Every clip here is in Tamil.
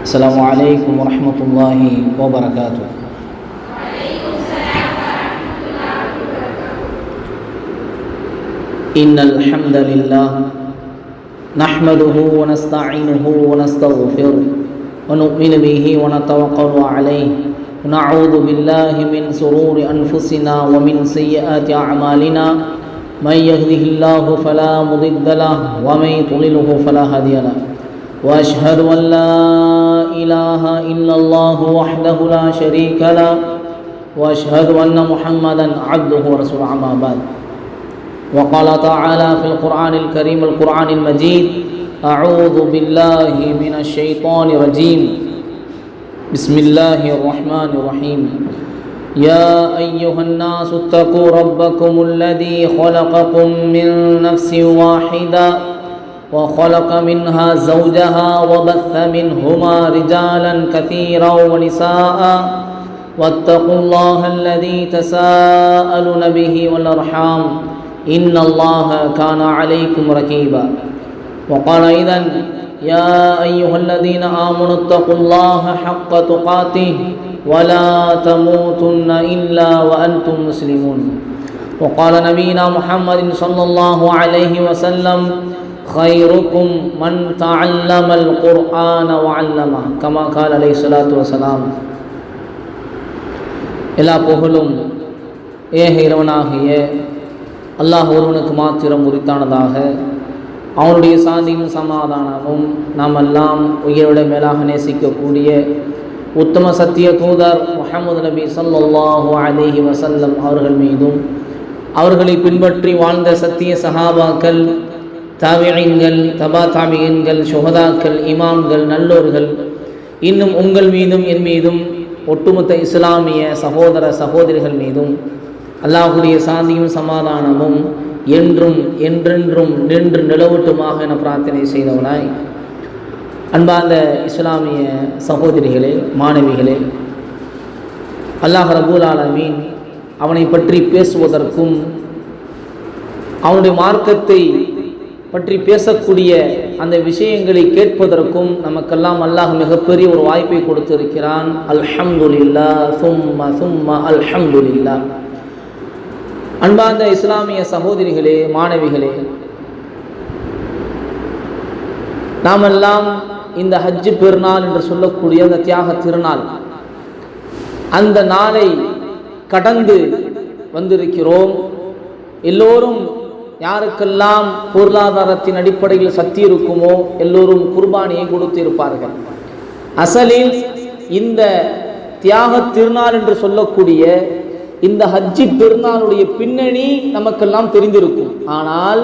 السلام عليكم ورحمة الله وبركاته. إن الحمد لله نحمده ونستعينه ونستغفره ونؤمن به ونتوكل عليه ونعوذ بالله من شرور أنفسنا ومن سيئات أعمالنا من يهده الله فلا مضل له ومن يضلله فلا هادي له وأشهد أن لا إله إلا الله وحده لا شريك له وأشهد أن محمدا عبده ورسوله أما بعد. وقال تعالى في القرآن الكريم القرآن المجيد: أعوذ بالله من الشيطان الرجيم بسم الله الرحمن الرحيم. يا أيها الناس اتقوا ربكم الذي خلقكم من نفس واحدة وخلق منها زوجها وبث منهما رجالا كثيرا ونساء واتقوا الله الذي تساءلون به والأرحام إن الله كان عليكم رقيبا. وقال أيضا: يا أيها الذين آمنوا اتقوا الله حق تقاته ولا تموتن إلا وأنتم مسلمون. وقال نبينا محمد صلى الله عليه وسلم: خيركم من تعلم القرآن وعلمه كما قال عليه الصلاة والسلام. எல்லா புகழும் ஏக இறைவனாகிய அல்லாஹ் ஒருவனுக்கு மாத்திரம் உரித்தானதாக. அவனுடைய சாந்தியும் சமாதானமும் நாம் எல்லாம் உயிரோட மேலாக நேசிக்கக்கூடிய உத்தம சத்திய தூதர் முஹம்மது நபி ஸல்லல்லாஹு அலைஹி வஸல்லம் அவர்கள் மீதும், அவர்களை பின்பற்றி வாழ்ந்த சத்திய சஹாபாக்கள், தாபிஈன்கள், தபா தாபிஈன்கள், சுஹதாக்கள், இமாம்கள், நல்லோர்கள், இன்னும் உங்கள் மீதும் என் மீதும் ஒட்டுமொத்த இஸ்லாமிய சகோதர சகோதரிகள் மீதும் அல்லாஹ்வுடைய சாந்தியும் சமாதானமும் என்றும் என்றென்றும் நின்று நிலவட்டுமாக என பிரார்த்தனை செய்தவனாய், அன்பார்ந்த இஸ்லாமிய சகோதரிகளே, மாணவிகளே, அல்லாஹ் ரப்பூல் ஆலமீன் அவனை பற்றி பேசுவதற்கும் அவனுடைய மார்க்கத்தை பற்றி பேசக்கூடிய அந்த விஷயங்களை கேட்பதற்கும் நமக்கெல்லாம் அல்லாஹ் மிகப்பெரிய ஒரு வாய்ப்பை கொடுத்திருக்கிறான். அல்ஹம்துலில்லாஹ் சும்ம சும்ம அல்ஹம்துலில்லாஹ். அன்பார்ந்த இஸ்லாமிய சகோதரிகளே, மாணவிகளே, நாமெல்லாம் இந்த ஹஜ்ஜு பெருநாள் என்று சொல்லக்கூடிய அந்த தியாக திருநாள், அந்த நாளை கடந்து வந்திருக்கிறோம். எல்லோரும் யாருக்கெல்லாம் பொருளாதாரத்தின் அடிப்படையில் சக்தி இருக்குமோ எல்லோரும் குர்பானியை கொடுத்து இருப்பார்கள். அசலில் இந்த தியாக திருநாள் என்று சொல்லக்கூடிய இந்த ஹஜ்ஜி பெருநாளுடைய பின்னணி நமக்கெல்லாம் தெரிந்திருக்கும். ஆனால்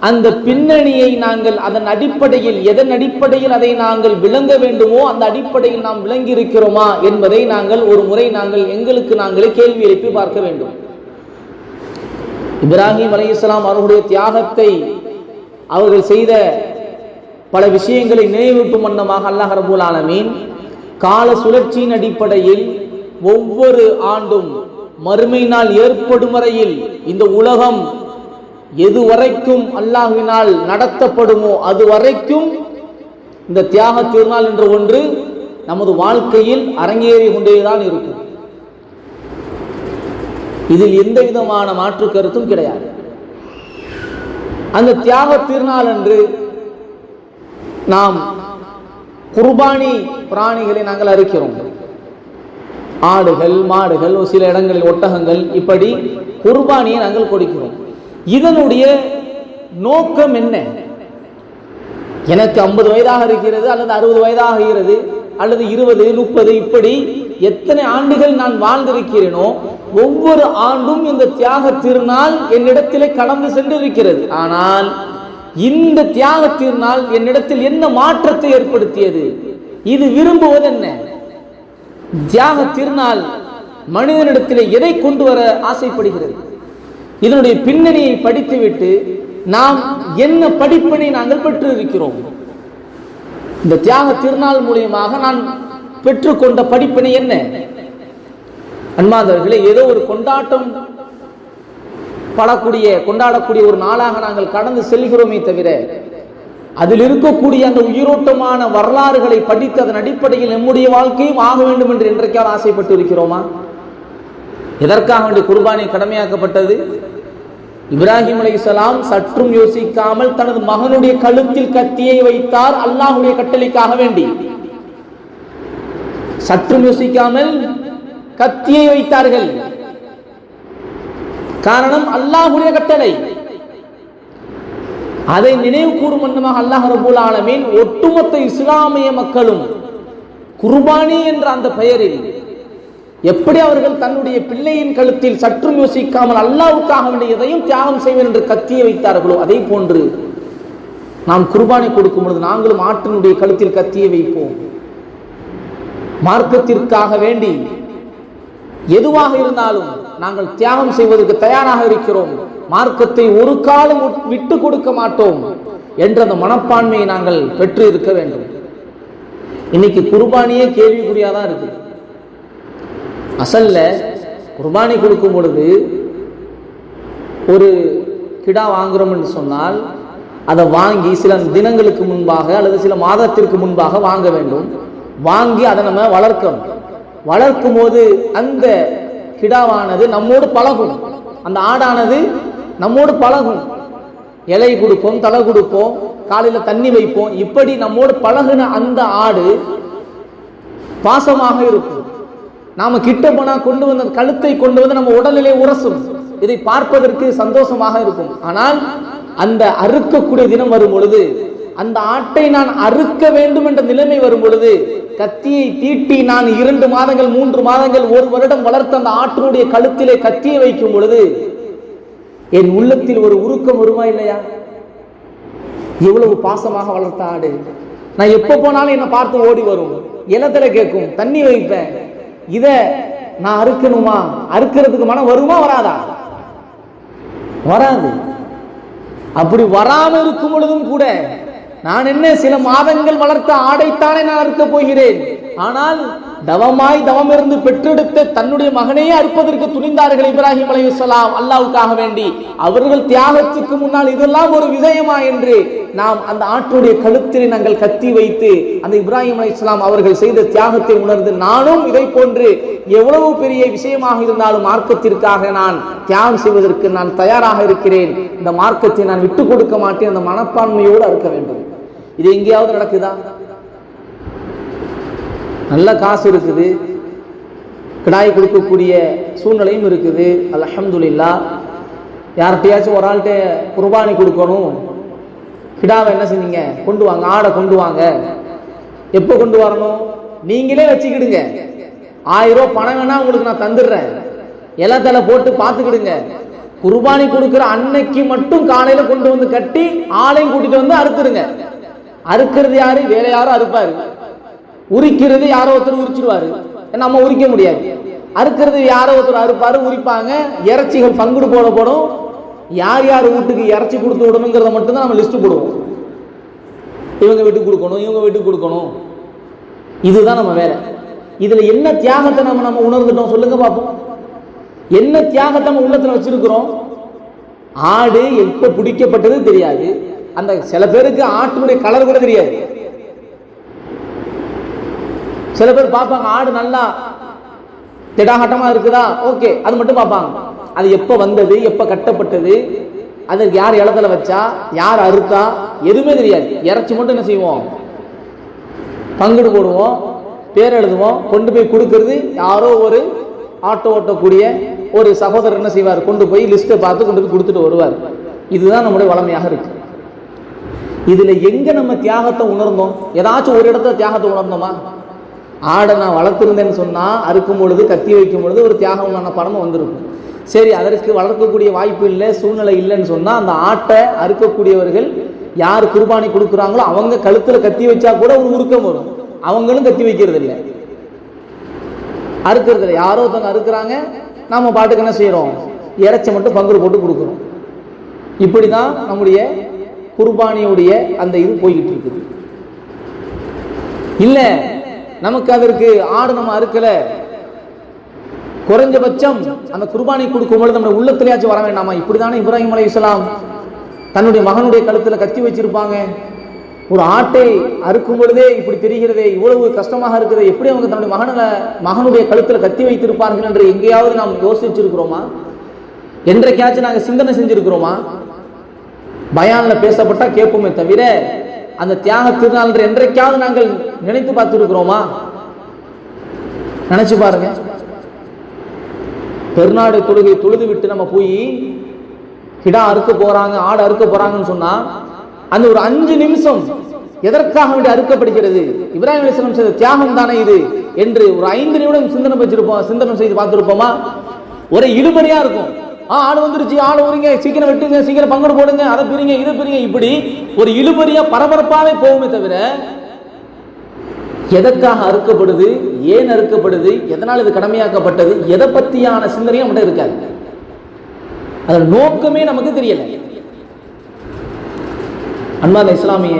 அந்த பின்னணியை நாங்கள் அதன் அடிப்படையில், எதன் அடிப்படையில் அதை நாங்கள் விளங்க வேண்டுமோ அந்த அடிப்படையில் நாம் விளங்கி இருக்கிறோமா என்பதை நாங்கள் ஒரு முறை எங்களுக்கு நாங்களே கேள்வி எழுப்பி பார்க்க வேண்டும். இப்ராஹிம் அலைஹிஸ்ஸலாம் அவர்களுடைய தியாகத்தை, அவர்கள் செய்த பல விஷயங்களை நினைவூட்டும் வண்ணமாக அல்லாஹ் ரப்பூல் ஆலமீன் கால சுழற்சியின் அடிப்படையில் ஒவ்வொரு ஆண்டும் மறுமை நாள் ஏற்படும் வரையில் இந்த உலகம் எதுவரைக்கும் அல்லாஹ்வினால் நடத்தப்படுமோ அது வரைக்கும் இந்த தியாக திருநாள் என்ற ஒன்று நமது வாழ்க்கையில் அரங்கேறி கொண்டேதான் இருக்கும். இதில் எந்த விதமான மாற்று கருத்தும் கிடையாது. அந்த தியாக திருநாள் அன்று நாம் குர்பானி பிராணிகளை நாங்கள் அறுக்கிறோம். ஆடுகள், மாடுகள், சில இடங்களில் ஒட்டகங்கள், இப்படி குர்பானியை நாங்கள் கொடுக்கிறோம். இதனுடைய நோக்கம் என்ன? எனக்கு 50 வயதாக இருக்கிறது, அல்லது 60 வயதாக இருக்கிறது, அல்லது 20, 30, இப்படி எத்தனை ஆண்டுகள் நான் வாழ்ந்திருக்கிறேனோ ஒவ்வொரு ஆண்டும் இந்த தியாக திருநாள் என்னிடத்திலே கடந்து சென்றிருக்கிறது. ஆனால் இந்த தியாக திருநாள் என்னிடத்தில் என்ன மாற்றத்தை ஏற்படுத்தியது? இது விரும்புவது என்ன? தியாக திருநாள் மனிதனிடத்திலே எதை கொண்டு வர ஆசைப்படுகிறது? இதனுடைய பின்னணியை படித்துவிட்டு நாம் என்ன படிப்பினை நாங்கள் பெற்று இருக்கிறோம்? இந்த தியாக திருநாள் மூலியமாக நான் பெற்றுக்கொண்ட படிப்பினை என்ன? அன்பார்ந்தவர்களே, ஏதோ ஒரு கொண்டாடக்கூடிய ஒரு நாளாக நாங்கள் கடந்து செல்கிறோமே தவிர அதில் இருக்கக்கூடிய அந்த உயிரோட்டமான வரலாறுகளை படித்து அதன் அடிப்படையில் நம்முடைய வாழ்க்கையும் ஆக வேண்டும் என்று என்றைக்காவது ஆசைப்பட்டு இருக்கிறோமா? எதற்காக வேண்டிய குர்பானி கடமையாக்கப்பட்டது? இப்ராஹிம் அலைஹிஸ்ஸலாம் சற்றும் யோசிக்காமல் தனது மகனுடைய கழுத்தில் கத்தியை வைத்தார், அல்லாஹ்வுடைய கட்டளைக்காக வேண்டி. சற்றும் யோசிக்காமல் கத்தியை வைத்தார்கள். காரணம் அல்லாஹ்வுடைய கட்டளை. அதை நினைவு கூறும் வண்ணமாக அல்லாஹ் ரப்பல் ஆலமீன் ஒட்டுமொத்த இஸ்லாமிய மக்களும் குர்பானி என்ற அந்த பெயரில் எப்படி அவர்கள் தன்னுடைய பிள்ளையின் கழுத்தில் சற்றும் யோசிக்காமல் அல்லாஹ்வுக்காக வேண்டிய எதையும் தியாகம் செய்வேன் என்று கத்தியை வைத்தார்களோ அதே போன்று நாம் குர்பானி கொடுக்கும் பொழுது நாங்களும் ஆட்டினுடைய கழுத்தில் கத்தியை வைப்போம். மார்க்கத்திற்காக வேண்டி எதுவாக இருந்தாலும் நாங்கள் தியாகம் செய்வதற்கு தயாராக இருக்கிறோம், மார்க்கத்தை ஒரு காலம் விட்டு கொடுக்க மாட்டோம் என்ற அந்த மனப்பான்மையை நாங்கள் பெற்று இருக்க வேண்டும். இன்னைக்கு குர்பானியே கேள்விக்குறியாதான் இருக்கு. அசல்ல குர்பானி கொடுக்கும் பொழுது ஒரு கிடா வாங்குறோம் என்று சொன்னால் அதை வாங்கி சில தினங்களுக்கு முன்பாக அல்லது சில மாதத்திற்கு முன்பாக வாங்க வேண்டும். வாங்கி அதை நம்ம வளர்க்கணும். வளர்க்கும் போது அந்த கிடாவானது நம்மோடு பழகும், அந்த ஆடானது நம்மோடு பழகும். இலை கொடுப்போம், தலை கொடுப்போம், காலையில் தண்ணி வைப்போம். இப்படி நம்மோடு பழகுன அந்த ஆடு பாசமாக இருக்கும். நாம கிட்ட போனா கொண்டு வந்த கழுத்தை கொண்டு வந்து நம்ம உடலிலே உரசும். இதை பார்ப்பதற்கு சந்தோஷமாக இருக்கும். ஆனால் அந்த அறுக்கக்கூடிய தினம் வரும் பொழுது, அந்த ஆட்டை நான் அறுக்க வேண்டும் என்ற நிலைமை வரும் பொழுது, கத்தியை தீட்டி நான் 2 மாதங்கள் 3 மாதங்கள் 1 வருடம் வளர்த்த அந்த ஆட்டினுடைய கழுத்திலே கத்தியை வைக்கும் பொழுது என் உள்ளத்தில் ஒரு உருக்கம் வருமா இல்லையா? எவ்வளவு பாசமாக வளர்த்த ஆடு. நான் எப்ப போனாலும் என்னை பார்த்து ஓடி வரும், இலத்துல கேட்கும், தண்ணி வைப்பேன். இத நான் அறுக்கணுமா? அறுக்கிறதுக்கு மனம் வருமா வராதா? வராது. அப்படி வராம இருக்கும் பொழுதும் கூட நான் என்ன சில மாதங்கள் வளர்த்த ஆடைத்தானே நான் அறுக்க போகிறேன். ஆனால் தவம் இருந்து பெற்றெடுத்த தன்னுடைய மகனையே அறுப்பதற்கு துணிந்தார்கள் இப்ராஹிம் அலைஹிஸ்ஸலாம் அல்லாஹ்வுக்காக வேண்டி. அவர்கள் தியாகத்துக்கு முன்னால் இதெல்லாம் ஒரு விஜயமா என்று நாம் அந்த ஆட்டுடைய கழுத்திலே நாங்கள் கத்தி வைத்து அந்த இப்ராஹிம் அலைஹிஸ்ஸலாம் அவர்கள் செய்த தியாகத்தை உணர்ந்து நானும் இதை போன்று எவ்வளவு பெரிய விஷயமாக இருந்தாலும் மார்க்கத்திற்காக நான் தியாகம் செய்வதற்கு நான் தயாராக இருக்கிறேன், இந்த மார்க்கத்தை நான் விட்டுக் கொடுக்க மாட்டேன், அந்த மனப்பான்மையோடு அறுக்க வேண்டும். இது எங்கேயாவது நடக்குதா? நல்ல காசு இருக்குது, கிடாய் கொடுக்கக்கூடிய சூழ்நிலையும் இருக்குது. அல்ஹம்துலில்லாஹ். யார்கிட்டயாச்சும் ஒரு ஆள்கிட்ட குர்பானி கொடுக்கணும், கிடாவை என்ன செஞ்சீங்க, கொண்டு வாங்க, ஆடை கொண்டு வாங்க. எப்போ கொண்டு வரணும்? நீங்களே வச்சுக்கிடுங்க, 1000 ரூபா பணம் வேணா உங்களுக்கு நான் தந்துடுறேன், எல்லாத்தல போட்டு பார்த்துக்கிடுங்க. குர்பானி கொடுக்குற அன்னைக்கு மட்டும் காலையில கொண்டு வந்து கட்டி ஆளையும் கூட்டிட்டு வந்து அறுத்துருங்க. அறுக்கிறது யாரு? வேற யாரும் அறுப்பாரு. உரிக்கிறது யாரோ ஒருத்தர் உரிச்சிருவாரு, நம்ம உரிக்க முடியாது. அறுக்கிறது யாரோ ஒருத்தர் அறுப்பாரு, உரிப்பாங்க. இறைச்சிகள் பங்குடு போடப்படும். யார் யார் வீட்டுக்கு இறைச்சி கொடுத்து விடணுங்கிறத மட்டும்தான் நம்ம லிஸ்ட் போடுவோம். இவங்க வீட்டுக்கு கொடுக்கணும், இவங்க வீட்டுக்கு கொடுக்கணும். இதுதான் நம்ம வேலை. இதுல என்ன தியாகத்தை நம்ம உணர்ந்துட்டோம் சொல்லுங்க பார்ப்போம். என்ன தியாகத்தை நம்ம உள்ளத்துல வச்சிருக்கிறோம்? ஆடு எப்ப பிடிக்கப்பட்டது தெரியாது. அந்த சில பேருக்கு ஆட்டினுடைய கலர் கூட தெரியாது. சில பேர் பார்ப்பாங்க, ஆடு நல்லா திடாகட்டமா இருக்குதா, ஓகே, அது மட்டும் பார்ப்பாங்க. அது எப்ப வந்தது, எப்ப கட்டப்பட்டது, அதற்கு யார் இடத்துல வச்சா, யார் அறுத்தா, எதுவுமே தெரியாது. இறைச்சி மட்டும் என்ன செய்வோம், பங்குடு போடுவோம், பேர் எழுதுவோம், கொண்டு போய் கொடுக்கறது யாரோ ஒரு ஆட்டோ ஓட்டக்கூடிய ஒரு சகோதரர் என்ன செய்வார், கொண்டு போய் லிஸ்ட்டை பார்த்து கொண்டு போய் கொடுத்துட்டு வருவார். இதுதான் நம்முடைய வளமையாக இருக்கு. இதுல எங்க நம்ம தியாகத்தை உணர்ந்தோம்? ஏதாச்சும் ஒரு இடத்துல தியாகத்தை உணர்ந்தோமா? ஆடை நான் வளர்த்திருந்தேன்னு சொன்னா அறுக்கும் பொழுது கத்தி வைக்கும் பொழுது ஒரு தியாகமான பணமும் வந்திருக்கும். சரி, அதற்கு வளர்க்கக்கூடிய வாய்ப்பு இல்லை, சூழ்நிலை இல்லைன்னு சொன்னா அந்த ஆட்டை அறுக்கக்கூடியவர்கள் யார் குர்பானி கொடுக்குறாங்களோ அவங்க கழுத்துல கத்தி வச்சா கூட ஒரு உருக்கம் வரும். அவங்களும் கத்தி வைக்கிறது இல்லை, அறுக்கிறது இல்லை. யாரோ ஒருத்தவங்க அறுக்கிறாங்க, நாம பாட்டுக்கு என்ன செய்யறோம், இறைச்சி மட்டும் பங்குடு போட்டு கொடுக்குறோம். இப்படிதான் நம்முடைய குர்பானியுடைய அந்த இது போய்கிட்டு இருக்குது. இல்ல நமக்கு அதற்கு ஆடு நம்ம அறுக்கல, குறைஞ்சபட்சம் அந்த குர்பானி கொடுக்கும் பொழுது நம்ம உள்ளத்திலேயாச்சும் வர வேண்டாமா? இப்படிதானே இப்ராஹிம் அலைஹிஸ்ஸலாம் தன்னுடைய மகனுடைய கழுத்துல கத்தி வச்சிருப்பாங்க. ஒரு ஆட்டை அறுக்கும் பொழுதே இப்படி தெரிகிறதே, இவ்வளவு கஷ்டமாக இருக்கிறது, எப்படி அவங்க தன்னுடைய மகனுடைய கழுத்தில் கத்தி வைத்திருப்பார்கள் என்று எங்கேயாவது நாம் யோசிச்சிருக்கிறோமா? என்றைக்காச்சும் நாங்கள் சிந்தனை செஞ்சிருக்கிறோமா? பயான்ல பேசப்பட்டா கேட்போமே தவிர அந்த தியாக திருநாள் என்று என்றைக்காவது நாங்கள் நினைத்து பார்த்திருக்கிறோமா? நினைச்சு பாருங்க. பெருநாடு தொழுகை தொழுது விட்டு நம்ம போய் கிடா அறுக்க போறாங்க, ஆடு அறுக்க போறாங்கன்னு சொன்னா அந்த ஒரு 5 நிமிஷம் எதற்காக வேண்டி அறுக்கப்படுகிறது? இப்ராஹிம் அலைஹிஸ்ஸலாம் செய்த தியாகம் தானே இது என்று ஒரு 5 நிமிடம் சிந்தனை செய்து பார்த்திருப்போமா? ஒரே இழுபறியா இருக்கும். ஆடு வந்துருச்சு, ஆடு உரிங்க, சீக்கிரம் வெட்டுங்க, சீக்கிரம் பங்குடு போடுங்க, அதை பிரிங்க, இதை பிரிங்க, இப்படி ஒரு இழுபறியா பரபரப்பாவே போகுமே தவிர எதற்காக அறுக்கப்படுது, ஏன் அறுக்கப்படுது, எதனால் இது கடமையாக்கப்பட்டது, எதை பத்தியான சிந்தனையும் நம்மகிட்ட இருக்காது. அதோட நோக்கமே நமக்கு தெரியல. அன்பார்ந்த இஸ்லாமிய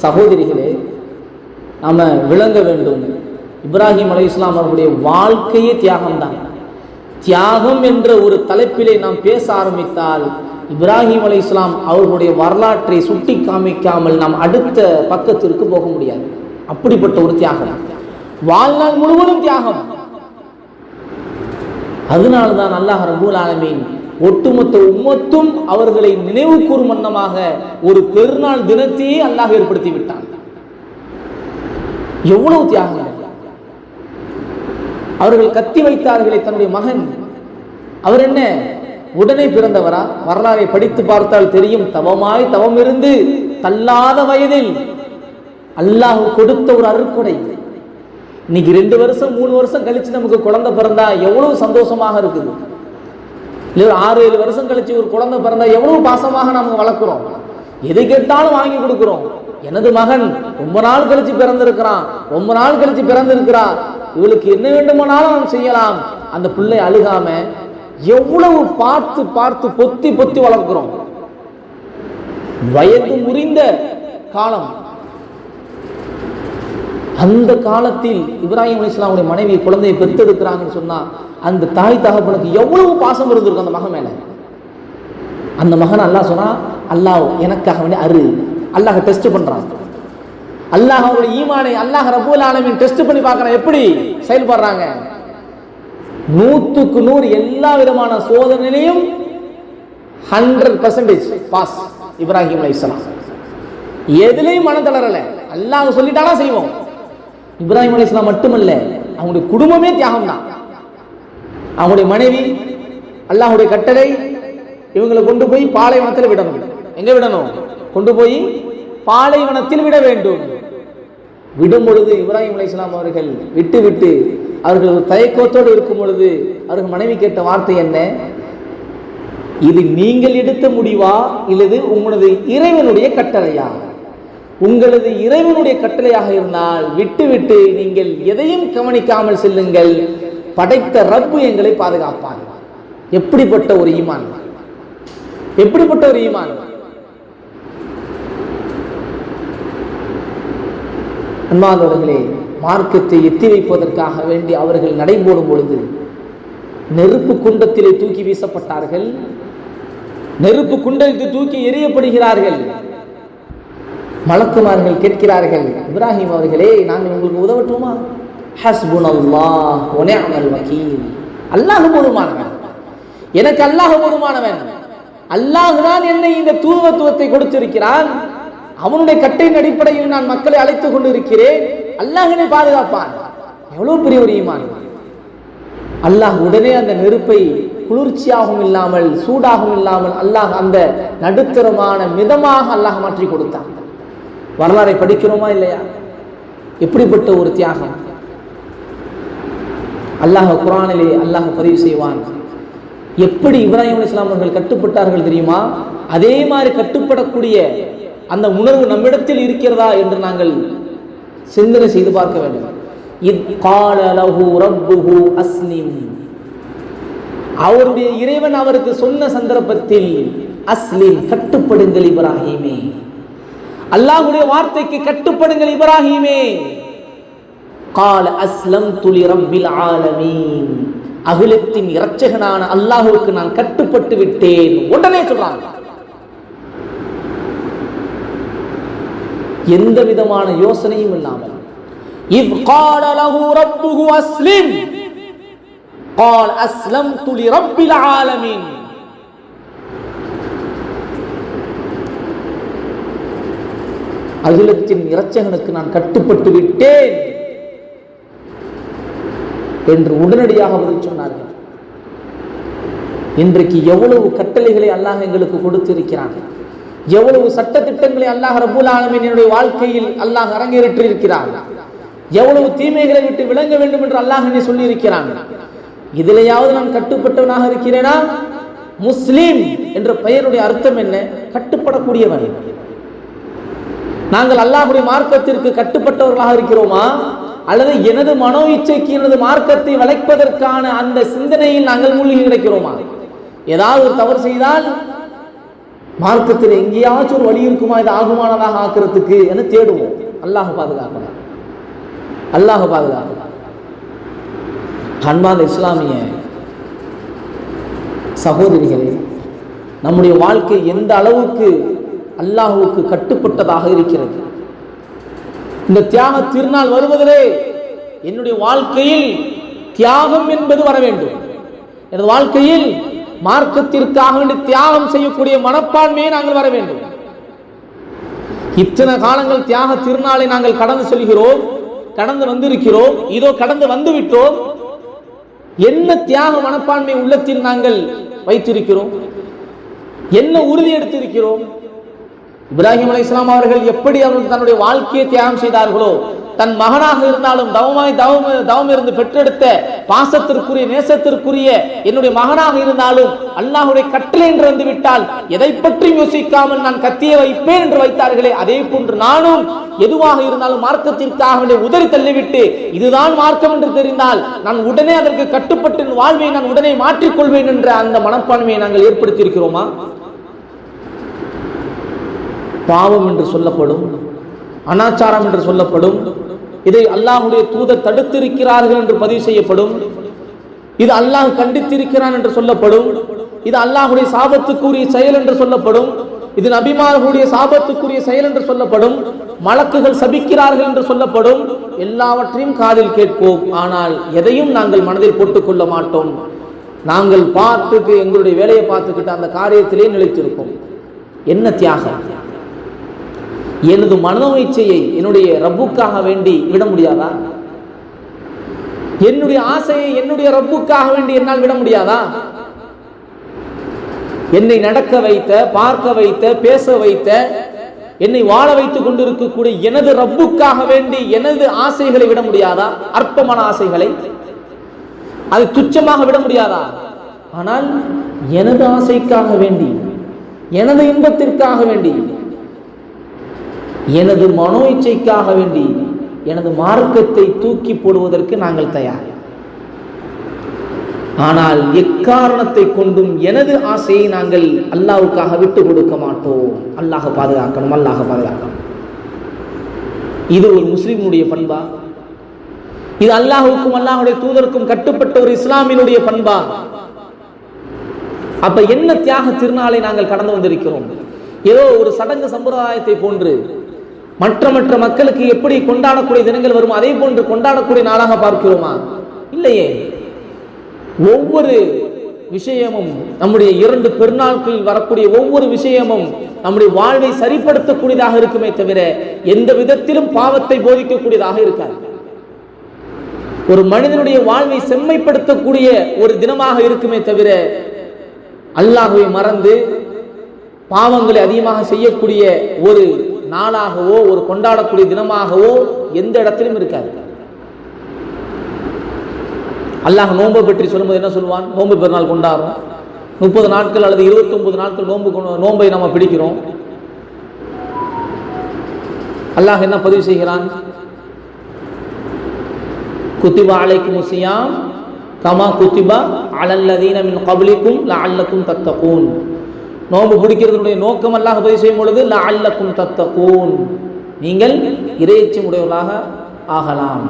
சகோதரிகளே, நாம விளங்க வேண்டும், இப்ராஹிம் அலைஹிஸ்ஸலாம் அவர்களுடைய வாழ்க்கையே தியாகம் தான். தியாகம் என்ற ஒரு தலைப்பிலே நாம் பேச ஆரம்பித்தால் இப்ராஹிம் அலைஹிஸ்ஸலாம் அவர்களுடைய வரலாற்றை சுட்டி காமிக்காமல் நாம் அடுத்த பக்கத்திற்கு போக முடியாது. அப்படிப்பட்ட ஒரு தியாகம், வாழ்நாள் முழுவதும் தியாகம். அதனால்தான் அல்லாஹ் ரப்பூல் ஆலமீன் ஒட்டுமொத்த உம்மத்தும் அவர்களை நினைவு கூறும் வண்ணமாக ஒரு பெருநாள் தினத்தையே அல்லாஹ் ஏற்படுத்தி விட்டான். எவ்வளவு தியாகம்! அவர்கள் கத்தி வைத்தார்களே தன்னுடைய மகன், அவர் என்ன உடனே பிறந்தவரா? வரலாறை படித்து பார்த்தால் தெரியும். தவமாய் தவம் இருந்து தள்ளாத வயதில் அல்லாஹ் கொடுத்த ஒரு அருட்கொடை. இன்னைக்கு 2 வருஷம் 3 வருஷம் கழிச்சு நமக்கு குழந்தை பிறந்தா எவ்வளவு சந்தோஷமாக இருக்குது. இல்லை 6-7 வருஷம் கழிச்சு ஒரு குழந்தை பிறந்தா எவ்வளவு பாசமாக நாம வளர்க்கிறோம். எதை கேட்டாலும் வாங்கி கொடுக்கிறோம். எனது மகன் ரொம்ப நாள் கழிச்சு பிறந்திருக்கிறான், ரொம்ப நாள் கழிச்சு பிறந்திருக்கிறார், இவளுக்கு என்ன வேண்டுமானாலும் நாம் செய்யலாம். அந்த பிள்ளை அழுகாம எவ்வளவு பார்த்து பார்த்து பொத்தி பொத்தி வளர்க்கிறோம். வயது முறிந்த காலம். அந்த காலத்தில் இப்ராஹிம் அலைஹிஸ்ஸலாமுடைய மனைவி குழந்தையை பெற்றெடுக்கிறாங்கன்னு சொன்னா அந்த தாய் தகப்பனுக்கு எவ்வளவு பாசம் இருந்திருக்கும் அந்த மகன் மேல. அந்த மகன் அல்லாஹ் சொன்னா, அல்லாஹ் எனக்காக வேண்டி அரு. அல்லாஹ் டெஸ்ட் பண்றான். அல்லாஹ் அவருடைய ஈமானை அல்லாஹ் ரப்பூல் ஆலமீன் டெஸ்ட் பண்ணி பார்க்கறான், எப்படி செயல்படுறாங்க. 100க்கு 100 எல்லா விதமான சோதனையிலையும் 100% பாஸ் இப்ராஹிம் அலைஹிஸ்ஸலாம். எதிலையும் மனம் தளரல. அல்லாஹ் சொல்லிட்டானா செய்வோம். இப்ராஹிம் அலைஹிஸ்ஸலாம் மட்டுமல்ல, அவங்களுடைய குடும்பமே தியாகம் தான். அவங்களுடைய மனைவி, அல்லாஹ்வுடைய கட்டளை, இவங்களை கொண்டு போய் பாலைவனத்தில் விடணும். எங்க விடணும்? கொண்டு போய் பாலைவனத்தில் விட வேண்டும். விடும் பொழுது இப்ராஹிம் அலைஹிஸ்ஸலாம் அவர்கள் விட்டு அவர்கள் ஒரு தயக்கத்தோடு இருக்கும் பொழுது அவர்கள் மனைவி கேட்ட வார்த்தை என்ன? இது நீங்கள் எடுத்த முடிவா இல்லது உங்களது இறைவனுடைய கட்டளையா? உங்களது இறைவனுடைய கட்டளையாக இருந்தால் விட்டு நீங்கள் எதையும் கவனிக்காமல் செல்லுங்கள், படைத்த ரப்பு எங்களை பாதுகாப்பார். எப்படிப்பட்ட ஒரு ஈமான்! எப்படிப்பட்ட ஒரு ஈமான்! அன்பார்ந்தவர்களே, மார்க்கத்தை எத்தி வைப்பதற்காக வேண்டி அவர்கள் நடைபோடும் பொழுது நெருப்பு குண்டத்திலே தூக்கி வீசப்பட்டார்கள். நெருப்பு குண்டத்தில் தூக்கி எறியப்படுகிறார்கள். மலக்குமார்கள் கேட்கிறார்கள், இப்ராஹிம் அவர்களே, நாங்கள் உங்களுக்கு உதவட்டுமா? ஹஸ்புனல்லாஹ் வ நிஅமல் வகீல். அல்லாஹ் போதுமானவன், எனக்கு அல்லாஹ் போதுமானவன். அல்லாஹ் தான் என்னை இந்த தூதுவத்துவத்தை கொடுத்திருக்கிறான். அவனுடைய கட்டையின் அடிப்படையில் நான் மக்களை அழைத்துக் கொண்டு இருக்கிறேன். அல்லாஹ் என்னை பாதுகாப்பான். எவ்வளவு பெரிய ஒரு ஈமான்! அல்லாஹ் உடனே அந்த நெருப்பை குளிர்ச்சியாகவும் இல்லாமல் சூடாகவும் இல்லாமல் அல்லாஹ் அந்த நடுத்தரமான மிதமாக அல்லாஹ் மாற்றி கொடுத்தான். வரலாறை படிக்கிறோமா இல்லையா? எப்படிப்பட்ட ஒரு தியாகம்! அல்லாஹ் குர்ஆனிலே அல்லாஹ் பதிவு செய்வான். எப்படி இப்ராஹிம் அலைஹிஸ்ஸலாம் அவர்கள் கட்டுப்பட்டார்கள் தெரியுமா? அதே மாதிரி கட்டுப்படக்கூடிய அந்த உணர்வு நம்மிடத்தில் இருக்கிறதா என்று நாங்கள் சிந்தனை செய்து பார்க்க வேண்டும். அவருடைய இறைவன் அவருக்கு சொன்ன சந்தர்ப்பத்தில் அஸ்லிம், கட்டுப்படுங்கள் இப்ராஹிமே, அல்லாஹ்வுடைய வார்த்தைக்கு கட்டுப்படுங்கள் இப்ராஹிமே. கால அஸ்லம்து லிரப்பில் ஆலமீன், அகிலத்தின் இரட்சகனான அல்லாஹ்வுக்கு நான் கட்டுப்பட்டு விட்டேன். உடனே சொல்றாங்க. எந்த விதமான யோசனையும் இல்லாமல் இத் قال له ربه اسلم قال اسلمت لرب العالمين. அகிலத்தின் இரட்சகனுக்கு நான் கட்டுப்பட்டு விட்டேன் என்று உடனடியாக பதில் சொன்னார்கள். இன்றைக்கு எவ்வளவு கட்டளைகளை அல்லாஹ் எங்களுக்கு கொடுத்திருக்கிறான், எவ்வளவு சட்ட திட்டங்களை அல்லாஹ் ரப்பல் ஆலமீன் என்னுடைய வாழ்க்கையில் அல்லாஹ் அரங்கேற்றி இருக்கிறான், எவ்வளவு தீமைகளை விட்டு விளங்க வேண்டும் என்று அல்லாஹ் என்னை சொல்லி இருக்கிறான். இதிலேயாவது நான் கட்டுப்பட்டவனாக இருக்கிறேனா? முஸ்லிம் என்ற பெயருடைய அர்த்தம் என்ன? கட்டுப்படக்கூடியவன். நாங்கள் அல்லாஹ்வுடைய மார்க்கத்திற்கு கட்டுப்பட்டவர்களாக இருக்கிறோமா, அல்லது எனது மனோ இச்சைக்கு எனது மார்க்கத்தை வளைப்பதற்கான அந்த சிந்தனையில் நாங்கள் மூழ்கி கிடக்கிறோமா? ஏதாவது ஒரு தவறு செய்தால் மார்க்கத்தில் எங்கேயாச்சும் ஒரு வழி இருக்குமா, இது ஆகுமானதாக ஆக்கிறதுக்கு என தேடுவோம். அல்லாஹ் பாதுகாக்கலாம், அல்லாஹ் பாதுகாக்கலாம். அன்பார்ந்த இஸ்லாமிய சகோதரிகளே, நம்முடைய வாழ்க்கை எந்த அளவுக்கு அல்லாஹ்வுக்கு கட்டுப்பட்டதாக இருக்கிறது. இந்த தியாக திருநாள் வருவதிலே என்னுடைய வாழ்க்கையில் தியாகம் என்பது வர வேண்டும். எனது வாழ்க்கையில் மார்க்கத்திற்காக வேண்டி தியாகம் செய்யக்கூடிய மனப்பான்மையை நாங்கள் வர வேண்டும். இத்தனை காலங்கள் தியாக திருநாளை நாங்கள் கடந்து செல்கிறோம், கடந்து வந்திருக்கிறோம், இதோ கடந்து வந்து விட்டோம். என்ன தியாக மனப்பான்மை உள்ளத்தில் நாங்கள் வைத்திருக்கிறோம், என்ன உறுதி எடுத்திருக்கிறோம்? இப்ராஹிம் அலைஹிஸ்ஸலாம் அவர்கள் எப்படி அவர்கள் தன்னுடைய வாழ்க்கையை தியாகம் செய்தார்களோ, தன் மகனாக இருந்தாலும் தவம் இருந்து பெற்றெடுத்த பாசத்திற்குரிய நேசத்திற்குரிய என்னுடைய மகனாக இருந்தாலும் அல்லாஹ்வுடைய கட்டளை என்று வந்து விட்டால் எதை பற்றியும் யோசிக்காமல் நான் கத்தியை வைப்பேன் என்று வைத்தார்களே, அதே போன்று நானும் எதுவாக இருந்தாலும் மார்க்கத்திற்காக உதறி தள்ளிவிட்டு இதுதான் மார்க்கம் என்று தெரிந்தால் நான் உடனே அதற்கு கட்டுப்பட்டு வாழ்வை நான் உடனே மாற்றிக்கொள்வேன் என்ற அந்த மனப்பான்மையை நாங்கள் ஏற்படுத்தி இருக்கிறோமா? பாவம் என்று சொல்லப்படும், அனாச்சாரம் என்று சொல்லப்படும், இதை அல்லாஹ்வுடைய தூதர் தடுத்திருக்கிறார்கள் என்று பதிவு செய்யப்படும், இது அல்லாஹ் கண்டித்திருக்கிறான் என்று சொல்லப்படும், இது அல்லாஹ்வுடைய சாபத்துக்குரிய செயல் என்று சொல்லப்படும், இது நபிமார்களுடைய சாபத்துக்குரிய செயல் என்று சொல்லப்படும், மலக்குகள் சபிக்கிறார்கள் என்று சொல்லப்படும். எல்லாவற்றையும் காதில் கேட்போம், ஆனால் எதையும் நாங்கள் மனதில் போட்டுக்கொள்ள மாட்டோம். நாங்கள் பார்த்துட்டு எங்களுடைய வேலையை பார்த்துக்கிட்டு அந்த காரியத்திலே நிலைத்திருப்போம். என்ன தியாகம்! எனது மனோ இச்சையை என்னுடைய ரப்புக்காக வேண்டி விட முடியாதா? என்னுடைய ஆசையை என்னுடைய ரப்புக்காக வேண்டி என்னால் விட முடியாதா? என்னை நடக்க வைத்த, பார்க்க வைத்த, பேச வைத்த, என்னை வாழ வைத்துக் கொண்டிருக்கக்கூடிய எனது ரப்புக்காக வேண்டி எனது ஆசைகளை விட முடியாதா? அற்பமான ஆசைகளை அது துச்சமாக விட முடியாதா? ஆனால் எனது ஆசைக்காக வேண்டி, எனது இன்பத்திற்காக வேண்டி, எனது மனோ இச்சைக்காக வேண்டி எனது மார்க்கத்தை தூக்கி போடுவதற்கு நாங்கள் தயார். ஆனால் எக்காரணத்தை கொண்டும் எனது ஆசையை நாங்கள் அல்லாஹ்வுக்காக விட்டு கொடுக்க மாட்டோம். அல்லாஹ் பாதுகாக்கணும், அல்லாஹ் பாதுகாக்கணும். இது ஒரு முஸ்லிமுடைய பண்பா? இது அல்லாஹ்வுக்கும் அல்லாஹ்வுடைய தூதருக்கும் கட்டுப்பட்ட ஒரு இஸ்லாமினுடைய பண்பா? அப்ப என்ன தியாக திருநாளை நாங்கள் கடந்து வந்திருக்கிறோம்? ஏதோ ஒரு சடங்கு சம்பிரதாயத்தை போன்று மற்ற மக்களுக்கு எப்படி கொண்டாடக்கூடிய தினங்கள் வருமோ அதே போன்று கொண்டாடக்கூடிய நாளாக பார்க்கிறோமா? இல்லையே. ஒவ்வொரு விஷயமும், நம்முடைய 2 பெருநாட்களில் வரக்கூடிய ஒவ்வொரு விஷயமும் நம்முடைய வாழ்வை சரிப்படுத்தக்கூடியதாக இருக்குமே தவிர எந்த விதத்திலும் பாவத்தை போதிக்கக்கூடியதாக இருக்காது. ஒரு மனிதனுடைய வாழ்வை செம்மைப்படுத்தக்கூடிய ஒரு தினமாக இருக்குமே தவிர அல்லாஹ்வை மறந்து பாவங்களை அதிகமாக செய்யக்கூடிய ஒரு நாளாகவோ ஒரு கொண்டாடக்கூடிய தினமாகவோ எந்த இடத்திலும் இருக்காது. அல்லாஹ் நோன்பை பற்றி சொல்லும்போது என்ன சொல்வான்? நோன்பு பெருநாள் கொண்டாடுறோம், 30 நாட்கள் அல்லது 29 நாட்கள் நோன்பை நம்ம பிடிக்கிறோம். அல்லாஹ் என்ன பதிவு செய்கிறான்? குத்திபா அலைக்கும் சியாம் கமா குத்திபா அலல்லதீன மின் கப்லிக்கும் லஅல்லக்கும் தத்தகூன். நோன்பு பிடிக்கிறதுடைய நோக்கம் அல்லாஹ் பதிவு செய்யும் பொழுது லஅல்லக்கும் தத்தகூன், நீங்கள் இறையச்சம் உடையவர்களாக ஆகலாம்.